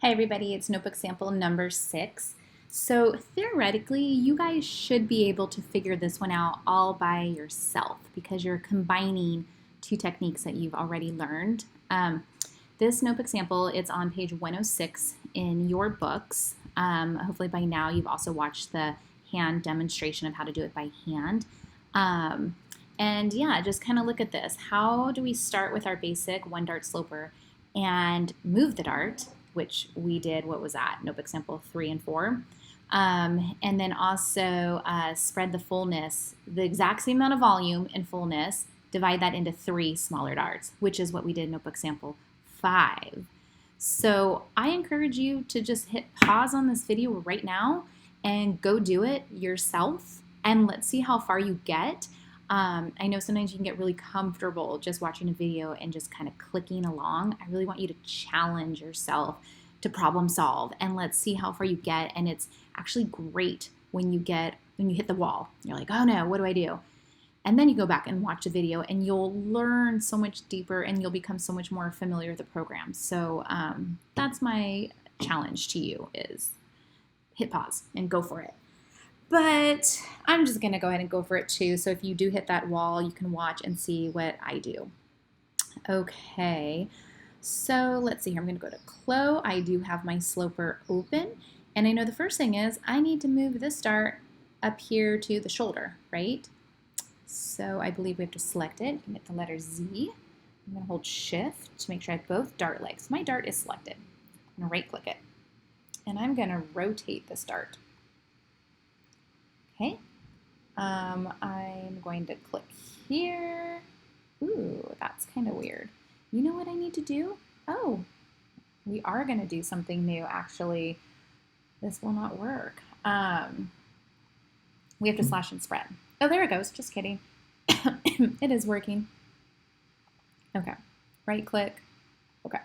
Hi everybody, it's notebook sample number 6. So theoretically, you guys should be able to figure this one out all by yourself because you're combining two techniques that you've already learned. This notebook sample, it's on page 106 in your books. Hopefully by now you've also watched the hand demonstration of how to do it by hand. And yeah, just kind of look at this. How do we start with our basic one dart sloper and move the dart, which we did, what was that? Notebook sample 3 and 4. And then also spread the fullness, the exact same amount of volume and fullness, divide that into 3 smaller darts, which is what we did in notebook sample 5. So I encourage you to just hit pause on this video right now and go do it yourself, and let's see how far you get. I know sometimes you can get really comfortable just watching a video and just kind of clicking along. I really want you to challenge yourself to problem solve, and let's see how far you get. And it's actually great when you hit the wall. You're like, oh no, what do I do? And then you go back and watch the video and you'll learn so much deeper and you'll become so much more familiar with the program. So that's my challenge to you, is hit pause and go for it. But I'm just going to go ahead and go for it too. So if you do hit that wall, you can watch and see what I do. Okay, so let's see here. I'm going to go to CLO. I do have my sloper open. And I know the first thing is I need to move this dart up here to the shoulder, right? So I believe we have to select it. You can hit the letter Z. I'm going to hold Shift to make sure I have both dart legs. My dart is selected. I'm going to right-click it. And I'm going to rotate this dart. Okay, I'm going to click here. Ooh, that's kind of weird. You know what I need to do? Oh, we are going to do something new, actually. This will not work. We have to slash and spread. Oh, there it goes. Just kidding. It is working. Okay, right click. Okay,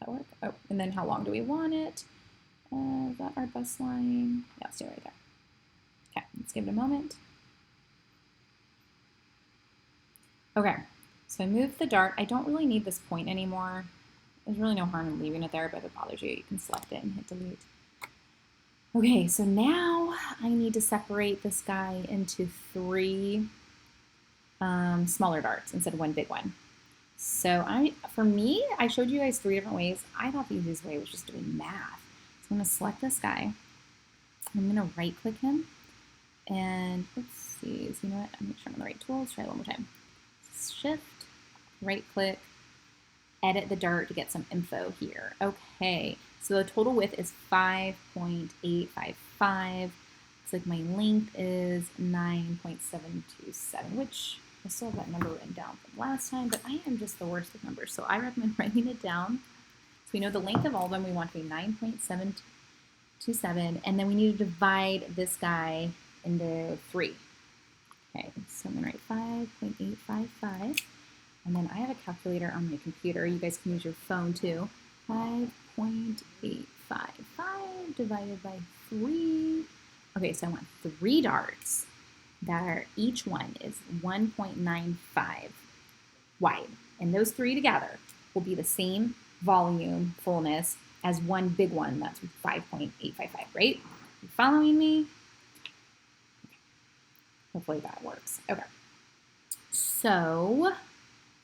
that work? Oh, and then how long do we want it? Is that our bus line? Yeah, stay right there. Okay, let's give it a moment. Okay, so I moved the dart. I don't really need this point anymore. There's really no harm in leaving it there, but if it bothers you, you can select it and hit delete. Okay, so now I need to separate this guy into 3 smaller darts instead of 1 big one. So for me, I showed you guys 3 different ways. I thought the easiest way was just doing math. So I'm going to select this guy. I'm going to right click him. And let's see, so you know what, I'm make sure I'm on the right tool. Let's try it one more time. Shift, right click, edit the dart to get some info here. Okay, so the total width is 5.855. Looks like my length is 9.727, which I still have that number written down from last time, but I am just the worst with numbers, so I recommend writing it down. So we know the length of all of them, we want to be 9.727, and then we need to divide this guy into 3. Okay, so I'm going to write 5.855, and then I have a calculator on my computer. You guys can use your phone too. 5.855 divided by 3. Okay, so I want 3 darts that are, each one is 1.95 wide, and those 3 together will be the same volume fullness as 1 big one. That's 5.855, right? You following me? Hopefully that works. Okay. So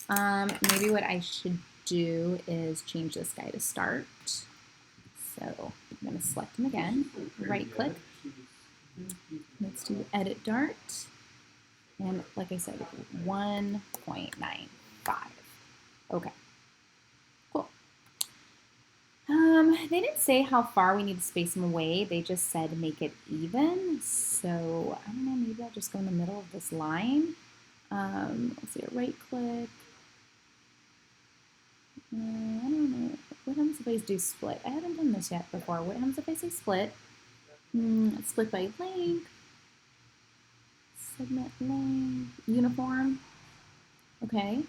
maybe what I should do is change this guy to start. So I'm going to select him again, right click. Let's do edit dart. And like I said, 1.95. Okay. Cool. They didn't say how far we need to space them away. They just said make it even. So I don't know, maybe I'll just go in the middle of this line. Let's see, right click. I don't know. What happens if I do split? I haven't done this yet before. What happens if I say split? Split by length. Segment length. Uniform. Okay.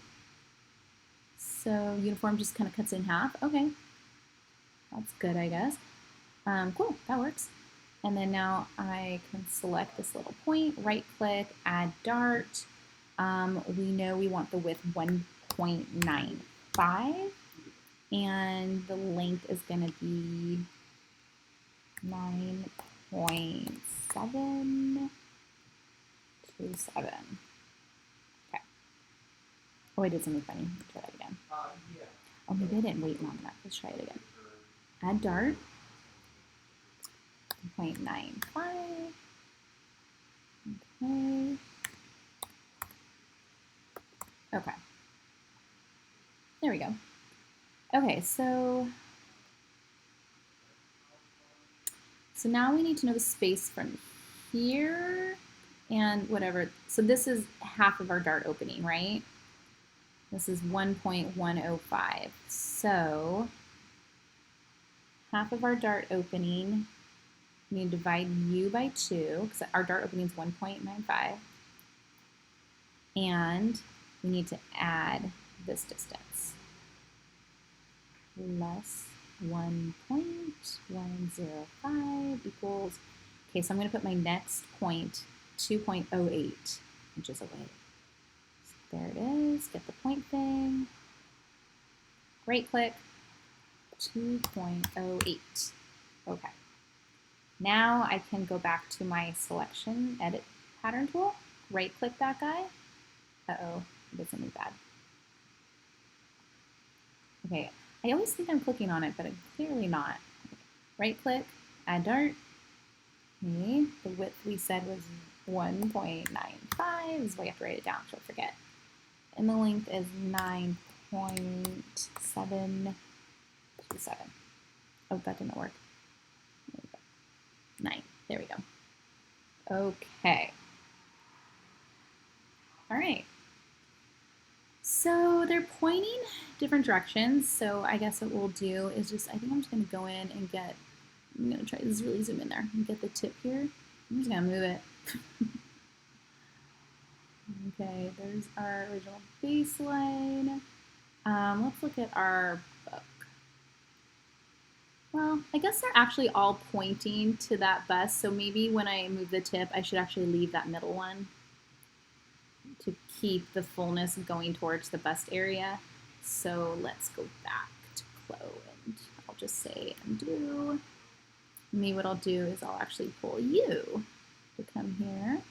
So uniform just kind of cuts it in half. Okay. That's good, I guess. Cool, that works. And then now I can select this little point, right click, add dart. We know we want the width 1.95. and the length is going to be 9.727. Okay. Oh, I did something funny. Let's try that again. Oh, maybe I didn't wait long enough. Let's try it again. Add dart. 0.95. Okay. Okay. There we go. Okay, so now we need to know the space from here and whatever. So this is half of our dart opening, right? This is 1.105. So half of our dart opening, we need to divide u by 2, because our dart opening is 1.95. And we need to add this distance. Less 1.105 equals, okay, so I'm going to put my next point 2.08 inches away. So there it is, get the point thing, right click, 2.08. Okay. Now I can go back to my selection edit pattern tool, right click that guy. Uh-oh, I did something bad. Okay, I always think I'm clicking on it, but I'm clearly not. Right click, add dart. Okay, the width we said was 1.95, is why I have to write it down so I forget. And the length is 9.727. Oh, that didn't work. There we go. 9, there we go. Okay. All right. So they're pointing different directions. So I guess what we'll do is just, I think I'm just gonna go in and get, I'm gonna try to really zoom in there and get the tip here. I'm just gonna move it. Okay, there's our original baseline. Let's look at our book. Well, I guess they're actually all pointing to that bust, so maybe when I move the tip, I should actually leave that middle one to keep the fullness going towards the bust area. So let's go back to CLO, and I'll just say undo. Maybe what I'll do is I'll actually pull you to come here.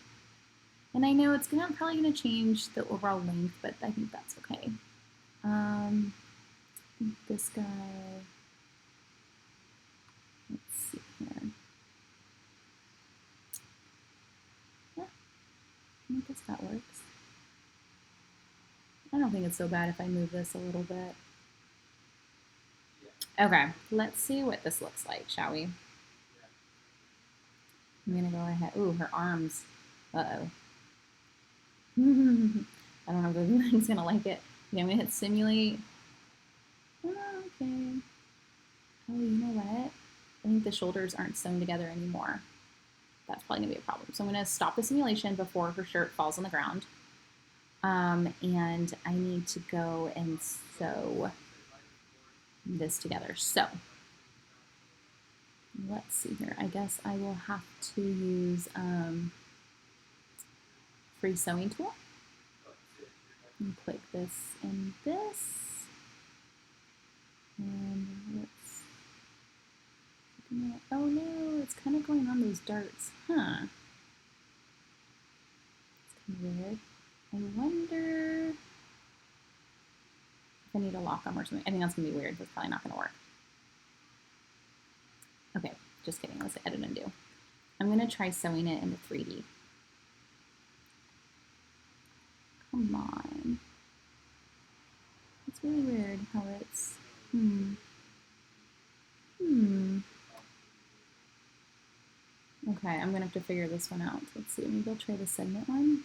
And I know it's probably gonna change the overall length, but I think that's okay. This guy, let's see here. Yeah, I guess that works. I don't think it's so bad if I move this a little bit. Okay, let's see what this looks like, shall we? I'm gonna go ahead. Ooh, her arms. Uh-oh. I don't know if everyone's gonna like it. Okay, I'm gonna hit simulate. Oh, okay. Oh, you know what? I think the shoulders aren't sewn together anymore. That's probably gonna be a problem. So I'm gonna stop the simulation before her shirt falls on the ground. And I need to go and sew this together. So let's see here. I guess I will have to use free sewing tool. And click this and this. And let's, oh no, it's kind of going on those darts. Huh. It's kind of weird. I wonder if I need a lock on or something. I think that's going to be weird. That's probably not going to work. Okay, just kidding. Let's edit and undo. I'm going to try sewing it into 3D. Come on. It's really weird how it's, Okay, I'm going to have to figure this one out. Let's see, maybe I'll try the segment one.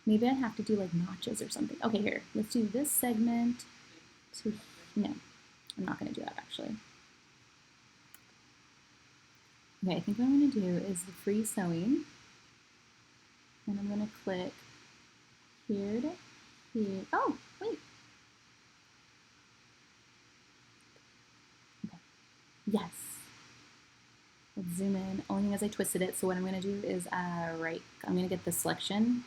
Maybe I have to do like notches or something. Okay, here, let's do this segment to, no, I'm not going to do that actually. Okay, I think what I'm going to do is the free sewing, and I'm going to click here to here. Oh, wait. Okay. Yes. Let's zoom in. Only thing is I twisted it, so what I'm going to do is I'm going to get the selection.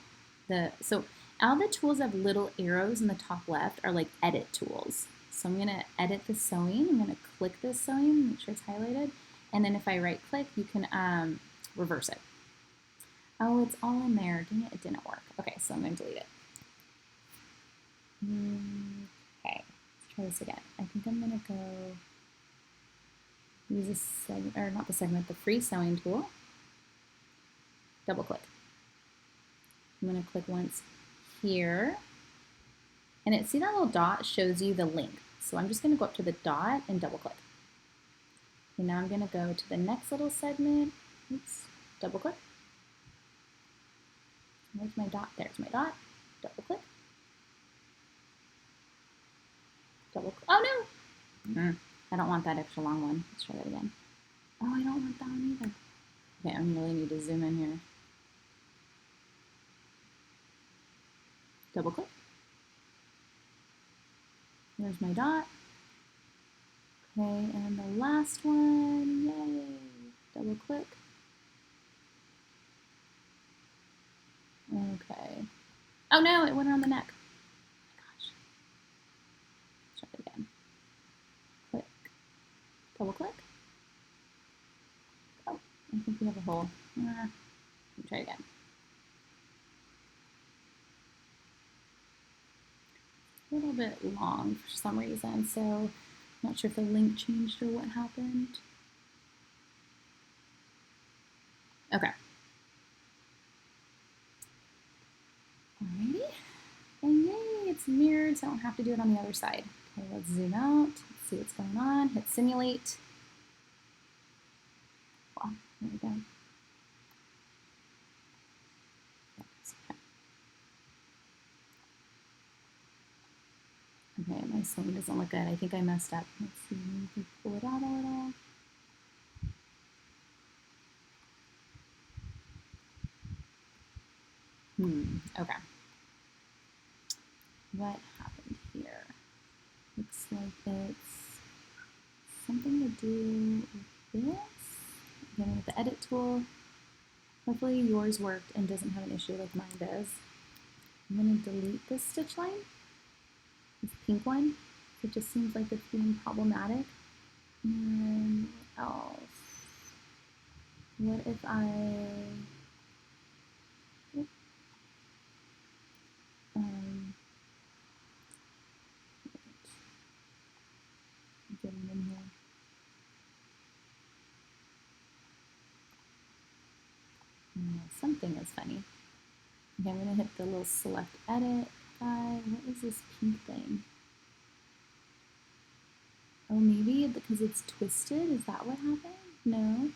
So All the tools have little arrows in the top left are like edit tools. So I'm going to edit the sewing. I'm going to click this sewing, make sure it's highlighted. And then if I right click, you can reverse it. Oh, it's all in there. Dang it, it didn't work. Okay, so I'm going to delete it. Okay, let's try this again. I think I'm going to go use a segment, or not the segment, the free sewing tool. Double click. I'm going to click once here. And see that little dot shows you the link. So I'm just going to go up to the dot and double click. And now I'm going to go to the next little segment. Oops, double click. Where's my dot? There's my dot. Double click. Double click. Oh no! I don't want that extra long one. Let's try that again. Oh, I don't want that one either. Okay, I really need to zoom in here. Double click. There's my dot. Okay, and the last one, yay! Double click. Okay. Oh no, it went around the neck. Oh my gosh. Let's try it again. Click. Double click. Oh, I think we have a hole. Let me try it again. A little bit long for some reason, so I'm not sure if the link changed or what happened. Okay. Alrighty. And yay, it's mirrored, so I don't have to do it on the other side. Okay, let's zoom out. Let's see what's going on. Hit simulate. Well, there we go. Okay, my sewing doesn't look good. I think I messed up. Let's see if we pull it out a little. Okay. What happened here? Looks like it's something to do with this. Again, with the edit tool. Hopefully yours worked and doesn't have an issue like mine does. I'm going to delete this stitch line. This pink one. It just seems like it's being problematic. And what else? What if getting in here. Something is funny. Okay, I'm going to hit the little select edit guy. What is this pink thing? Oh, maybe because it's twisted? Is that what happened? No.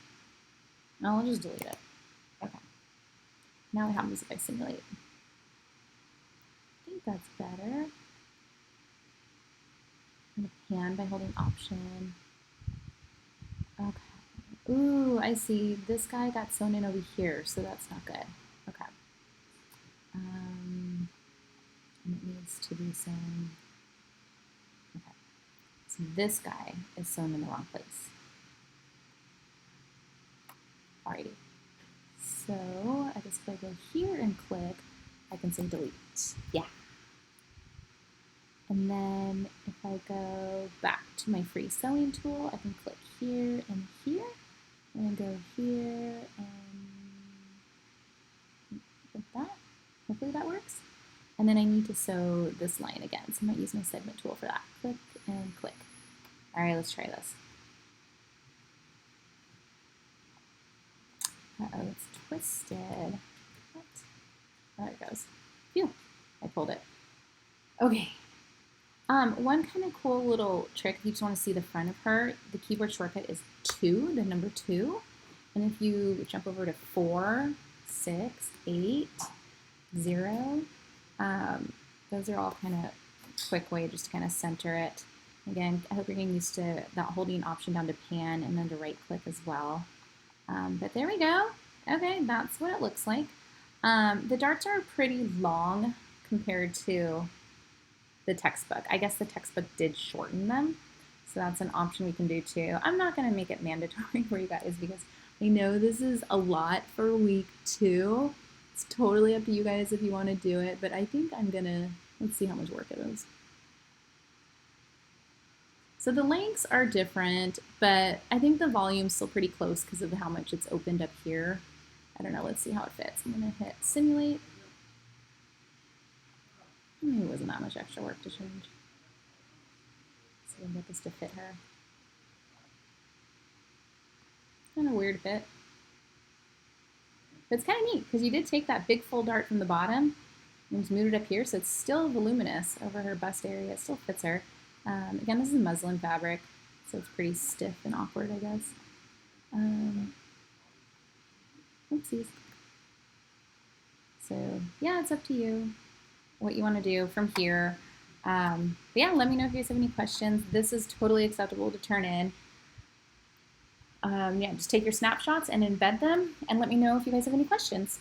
No, I'll just delete it. Okay. Now what happens if I simulate? I think that's better. I'm going to pan by holding Option. Okay. Ooh, I see. This guy got sewn in over here, so that's not good. Okay. And it needs to be sewn. Okay. So this guy is sewn in the wrong place. Alrighty. So I guess if I go here and click, I can say delete. Yeah. And then if I go back to my free sewing tool, I can click here and here. And go here and like that. Hopefully that works. And then I need to sew this line again. So I might use my segment tool for that. Click and click. All right, let's try this. Uh-oh, it's twisted. What? There it goes. Phew, I pulled it. Okay. One kind of cool little trick, if you just want to see the front of her, the keyboard shortcut is 2, the number 2. And if you jump over to 4, 6, 8, 0, those are all kind of quick way just to kind of center it. Again, I hope you're getting used to that holding Option down to pan and then to right click as well. But there we go. Okay, that's what it looks like. The darts are pretty long compared to the textbook. I guess the textbook did shorten them, so that's an option we can do too. I'm not going to make it mandatory for you guys because I know this is a lot for week 2, It's totally up to you guys if you want to do it, but I think I'm gonna, let's see how much work it is. So the lengths are different, but I think the volume's still pretty close because of how much it's opened up here. I don't know, let's see how it fits. I'm gonna hit simulate. It wasn't that much extra work to change. So we can get this to fit her. Kind of weird fit. But it's kind of neat because you did take that big full dart from the bottom and just moved it up here, so it's still voluminous over her bust area. It still fits her. Again, this is muslin fabric, so it's pretty stiff and awkward, I guess. Oopsies. So yeah, it's up to you what you want to do from here. But yeah, let me know if you guys have any questions. This is totally acceptable to turn in. Yeah, just take your snapshots and embed them, and let me know if you guys have any questions.